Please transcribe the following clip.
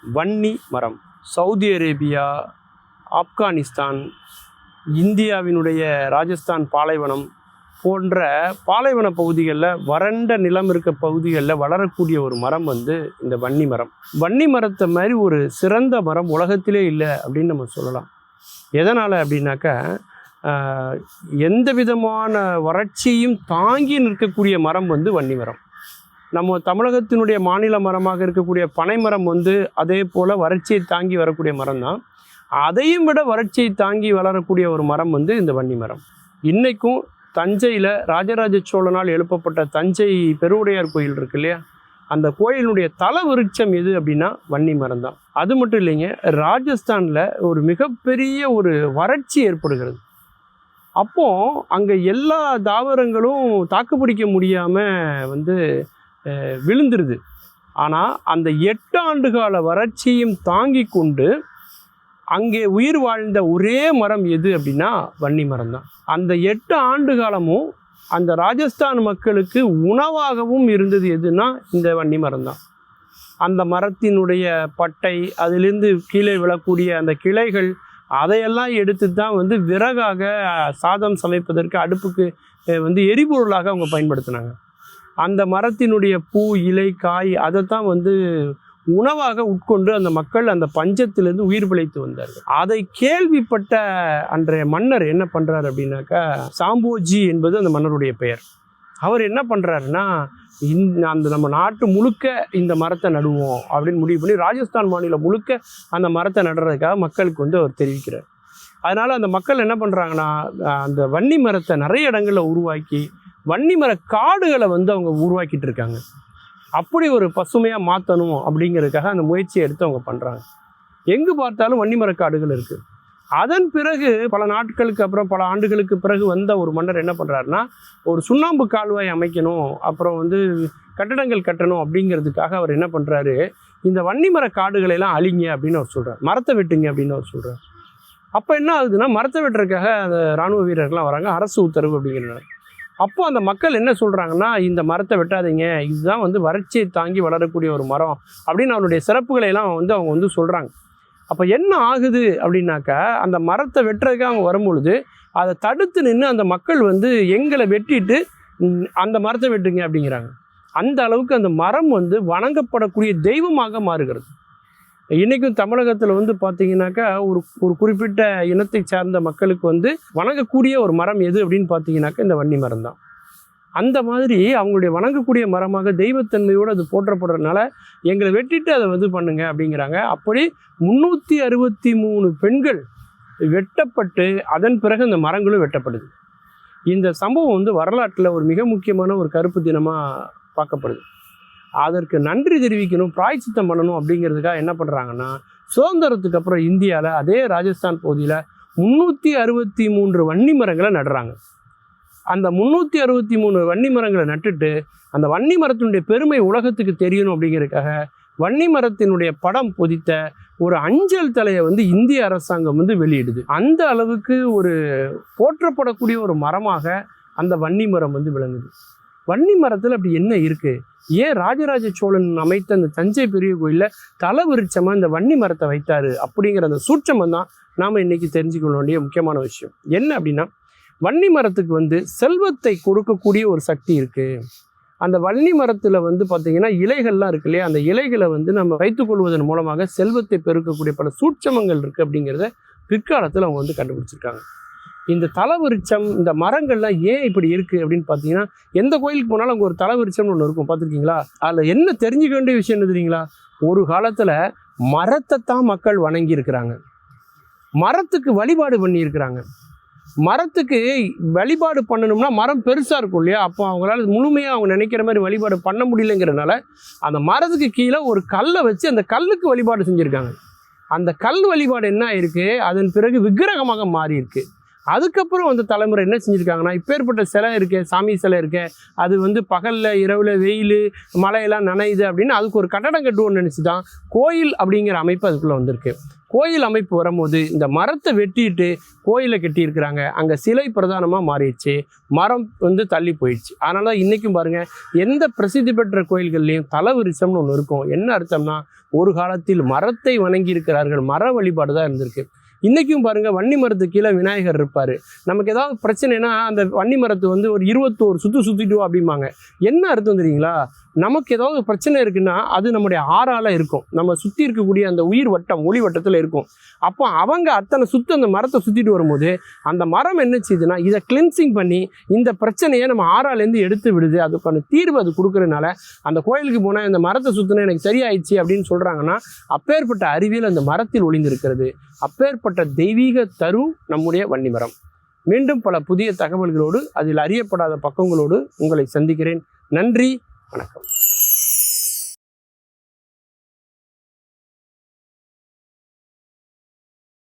வன்னி மரம் Saudi Arabia, Afghanistan, இந்தியாவினுடைய ராஜஸ்தான் பாலைவனம் போன்ற பாலைவன பகுதிகளில், வறண்ட நிலம் இருக்க பகுதிகளில் வளரக்கூடிய ஒரு மரம் வந்து இந்த வன்னி மரம். வன்னி மரத்தை மாதிரி ஒரு சிறந்த மரம் உலகத்திலே இல்லை அப்படின்னு நம்ம சொல்லலாம். எதனால் அப்படின்னாக்கா, எந்த விதமான வறட்சியும் தாங்கி நிற்கக்கூடிய மரம் வந்து வன்னி மரம். நம்ம தமிழகத்தினுடைய மாநில மரமாக இருக்கக்கூடிய பனைமரம் வந்து அதே போல் வறட்சியை தாங்கி வரக்கூடிய மரம் தான். அதையும் விட வறட்சியை தாங்கி வளரக்கூடிய ஒரு மரம் வந்து இந்த வன்னி மரம். இன்றைக்கும் தஞ்சையில் ராஜராஜ சோழனால் எழுப்பப்பட்ட தஞ்சை பெருவுடையார் கோயில் இருக்கு இல்லையா, அந்த கோயிலுடைய தல விருட்சம் எது அப்படின்னா வன்னி மரம் தான். அது மட்டும் இல்லைங்க, ராஜஸ்தானில் ஒரு மிகப்பெரிய ஒரு வறட்சி ஏற்படுகிறது. அப்போது அங்கே எல்லா தாவரங்களும் தாக்குப்பிடிக்க முடியாமல் வந்து விழுந்துருது. ஆனால் அந்த 8 ஆண்டுகால வறட்சியும் தாங்கி கொண்டு அங்கே உயிர் வாழ்ந்த ஒரே மரம் எது அப்படின்னா வன்னி மரம் தான். அந்த 8 ஆண்டு காலமும் அந்த ராஜஸ்தான் மக்களுக்கு உணவாகவும் இருந்தது எதுனா இந்த வன்னி மரம் தான். அந்த மரத்தினுடைய பட்டை, அதிலிருந்து கீழே விழக்கூடிய அந்த கிளைகள், அதையெல்லாம் எடுத்து தான் வந்து விறகாக சாதம் சமைப்பதற்கு அடுப்புக்கு வந்து எரிபொருளாக அவங்க பயன்படுத்தினாங்க. அந்த மரத்தினுடைய பூ, இலை, காய் அதைத்தான் வந்து உணவாக உட்கொண்டு அந்த மக்கள் அந்த பஞ்சத்திலிருந்து உயிர் பிழைத்து வந்தார்கள். அதை கேள்விப்பட்ட அன்றைய மன்னர் என்ன பண்ணுறாரு அப்படின்னாக்கா, சாம்போஜி என்பது அந்த மன்னருடைய பெயர். அவர் என்ன பண்ணுறாருன்னா, அந்த நம்ம நாட்டு முழுக்க இந்த மரத்தை நடுவோம் அப்படின்னு முடிவு பண்ணி ராஜஸ்தான் மாநிலம் முழுக்க அந்த மரத்தை நடுறதுக்காக மக்களுக்கு வந்து அவர் தெரிவிக்கிறார். அதனால் அந்த மக்கள் என்ன பண்ணுறாங்கன்னா, அந்த வன்னி மரத்தை நிறைய இடங்களில் உருவாக்கி வன்னி மர காடுகளை வந்து அவங்க உருவாக்கிட்டு இருக்காங்க. அப்படி ஒரு பசுமையாக மாற்றணும் அப்படிங்கிறதுக்காக அந்த முயற்சியை எடுத்து அவங்க பண்ணுறாங்க. எங்கே பார்த்தாலும் வன்னி மர காடுகள் இருக்குது. அதன் பிறகு பல நாட்களுக்கு அப்புறம், பல ஆண்டுகளுக்கு பிறகு வந்த ஒரு மன்னர் என்ன பண்ணுறாருன்னா, ஒரு சுண்ணாம்பு கால்வாய் அமைக்கணும், அப்புறம் வந்து கட்டடங்கள் கட்டணும் அப்படிங்கிறதுக்காக அவர் என்ன பண்ணுறாரு, இந்த வன்னி மர காடுகளெல்லாம் அழிங்க அப்படின்னு அவர் சொல்கிறார், மரத்தை வெட்டுங்க அப்படின்னு அவர் சொல்கிறார். அப்போ என்ன ஆகுதுன்னா, மரத்தை வெட்டுறதுக்காக அந்த இராணுவ வீரர்கள்லாம் வராங்க, அரசு உத்தரவு அப்படிங்கிறாங்க. அப்போ அந்த மக்கள் என்ன சொல்கிறாங்கன்னா, இந்த மரத்தை வெட்டாதீங்க, இதுதான் வந்து வறட்சியை தாங்கி வளரக்கூடிய ஒரு மரம் அப்படின்னு அவனுடைய சிறப்புகளை எல்லாம் வந்து அவங்க வந்து சொல்கிறாங்க. அப்போ என்ன ஆகுது அப்படின்னாக்கா, அந்த மரத்தை வெட்டுறதுக்காக அவங்க வரும்பொழுது அதை தடுத்து நின்று அந்த மக்கள் வந்து எங்களை வெட்டிட்டு அந்த மரத்தை வெட்டுங்க அப்படிங்கிறாங்க. அந்த அளவுக்கு அந்த மரம் வந்து வணங்கப்படக்கூடிய தெய்வமாக மாறுகிறது. இன்றைக்கும் தமிழகத்தில் வந்து பார்த்திங்கனாக்கா, ஒரு குறிப்பிட்ட இனத்தை சார்ந்த மக்களுக்கு வந்து வணங்கக்கூடிய ஒரு மரம் எது அப்படின்னு பார்த்தீங்கன்னாக்கா இந்த வன்னி மரம் தான். அந்த மாதிரி அவங்களுடைய வணங்கக்கூடிய மரமாக தெய்வத்தன்மையோடு அது போற்றப்படுறதுனால எங்களை வெட்டிட்டு அதை வந்து பண்ணுங்க அப்படிங்கிறாங்க. அப்படி 363 பெண்கள் வெட்டப்பட்டு அதன் பிறகு அந்த மரங்களும் வெட்டப்படுது. இந்த சம்பவம் வந்து வரலாற்றில் ஒரு மிக முக்கியமான ஒரு கருப்பு தினமாக பார்க்கப்படுது. அதற்கு நன்றி தெரிவிக்கணும், பிராய்ச்சித்தம் பண்ணணும் அப்படிங்கிறதுக்காக என்ன பண்ணுறாங்கன்னா, சுதந்திரத்துக்கு அப்புறம் இந்தியாவில் அதே ராஜஸ்தான் பகுதியில் 363 வன்னி மரங்களை நடுறாங்க. அந்த 363 வன்னி மரங்களை நட்டுட்டு அந்த வன்னி மரத்தினுடைய பெருமை உலகத்துக்கு தெரியணும் அப்படிங்கிறதுக்காக வன்னி மரத்தினுடைய படம் பொதித்த ஒரு அஞ்சல் தலையை வந்து இந்திய அரசாங்கம் வந்து வெளியிடுது. அந்த அளவுக்கு ஒரு போற்றப்படக்கூடிய ஒரு மரமாக அந்த வன்னி மரம் வந்து விளங்குது. வன்னி மரத்தில் அப்படி என்ன இருக்குது? ஏன் ராஜராஜ சோழன் அமைத்த அந்த தஞ்சை பெரிய கோயிலில் தல விருட்சமாக இந்த வன்னி மரத்தை வைத்தார் அப்படிங்கிற அந்த சூட்சமம் தான் நாம் இன்றைக்கி தெரிஞ்சுக்கொள்ள வேண்டிய முக்கியமான விஷயம். என்ன அப்படின்னா, வன்னி மரத்துக்கு வந்து செல்வத்தை கொடுக்கக்கூடிய ஒரு சக்தி இருக்குது. அந்த வன்னி மரத்தில் வந்து பார்த்திங்கன்னா இலைகள்லாம் இருக்கு இல்லையா, அந்த இலைகளை வந்து நம்ம வைத்துக்கொள்வதன் மூலமாக செல்வத்தை பெருக்கக்கூடிய பல சூட்சமங்கள் இருக்குது அப்படிங்கிறத பிற்காலத்தில் அவங்க வந்து கண்டுபிடிச்சிருக்காங்க. இந்த தலவிருட்சம், இந்த மரங்கள்லாம் ஏன் இப்படி இருக்குது அப்படின்னு பார்த்தீங்கன்னா, எந்த கோயிலுக்கு போனாலும் அங்கே ஒரு தலவிருட்சம்னு ஒன்று இருக்கும், பார்த்துருக்கீங்களா? அதில் என்ன தெரிஞ்சுக்க வேண்டிய விஷயம் என்ன தெரியுங்களா? ஒரு காலத்தில் மரத்தை தான் மக்கள் வணங்கி இருக்கிறாங்க, மரத்துக்கு வழிபாடு பண்ணியிருக்கிறாங்க. மரத்துக்கு வழிபாடு பண்ணணும்னா மரம் பெருசாக இருக்கும் இல்லையா, அப்போ அவங்களால முழுமையாக அவங்க நினைக்கிற மாதிரி வழிபாடு பண்ண முடியலைங்கிறனால அந்த மரத்துக்கு கீழே ஒரு கல்லை வச்சு அந்த கல்லுக்கு வழிபாடு செஞ்சுருக்காங்க. அந்த கல் வழிபாடு என்ன ஆயிருக்கு, அதன் பிறகு விக்கிரகமாக மாறி இருக்கு. அதுக்கப்புறம் அந்த தலைமுறை என்ன செஞ்சுருக்காங்கன்னா, இப்பேற்பட்ட சிலை இருக்கே, சாமி சிலை இருக்கே, அது வந்து பகலில் இரவில் வெயில் மழையெல்லாம் நனையுது அப்படின்னு அதுக்கு ஒரு கட்டடம் கட்டுவோம்னு நினச்சி தான் கோயில் அப்படிங்கிற அமைப்பு அதுக்குள்ளே வந்திருக்கு. கோயில் அமைப்பு வரும்போது இந்த மரத்தை வெட்டிட்டு கோயிலை கட்டியிருக்கிறாங்க. அங்கே சிலை பிரதானமாக மாறிடுச்சு, மரம் வந்து தள்ளி போயிடுச்சு. அதனால தான் இன்றைக்கும் பாருங்கள், எந்த பிரசித்தி பெற்ற கோயில்கள்லையும் தலவிருச்சம்னு ஒன்று இருக்கும். என்ன அர்த்தம்னா, ஒரு காலத்தில் மரத்தை வணங்கி இருக்கிறார்கள், மர வழிபாடு தான் இருந்திருக்கு. இன்றைக்கும் பாருங்கள், வன்னி மரத்துக்கு கீழே விநாயகர் இருப்பார். நமக்கு ஏதாவது பிரச்சனைனா அந்த வன்னி மரத்தை வந்து ஒரு 21 சுற்றிட்டு அப்படிம்பாங்க. என்ன அர்த்தம் தெரியுங்களா? நமக்கு ஏதாவது பிரச்சனை இருக்குன்னா அது நம்முடைய ஆறால் இருக்கும், நம்ம சுற்றி இருக்கக்கூடிய அந்த உயிர் வட்டம் ஒளி வட்டத்தில் இருக்கும். அப்போ அவங்க அத்தனை அந்த மரத்தை சுற்றிட்டு வரும்போது அந்த மரம் என்ன செய்யுதுன்னா, இதை கிளென்சிங் பண்ணி இந்த பிரச்சனையை நம்ம ஆறாலேருந்து எடுத்து விடுது. அதுக்கான தீர்வு அது கொடுக்குறதுனால அந்த கோயிலுக்கு போனால் இந்த மரத்தை சுற்றினா எனக்கு சரியாயிடுச்சு அப்படின்னு சொல்கிறாங்கன்னா, அப்பேற்பட்ட அறிவியல் அந்த மரத்தில் ஒளிந்திருக்கிறது. அப்பேற்பட்ட தெய்வீக தரு நம்முடைய வன்னி மரம். மீண்டும் பல புதிய தகவல்களோடு, அதில் அறியப்படாத பக்கங்களோடு உங்களை சந்திக்கிறேன். நன்றி, வணக்கம்.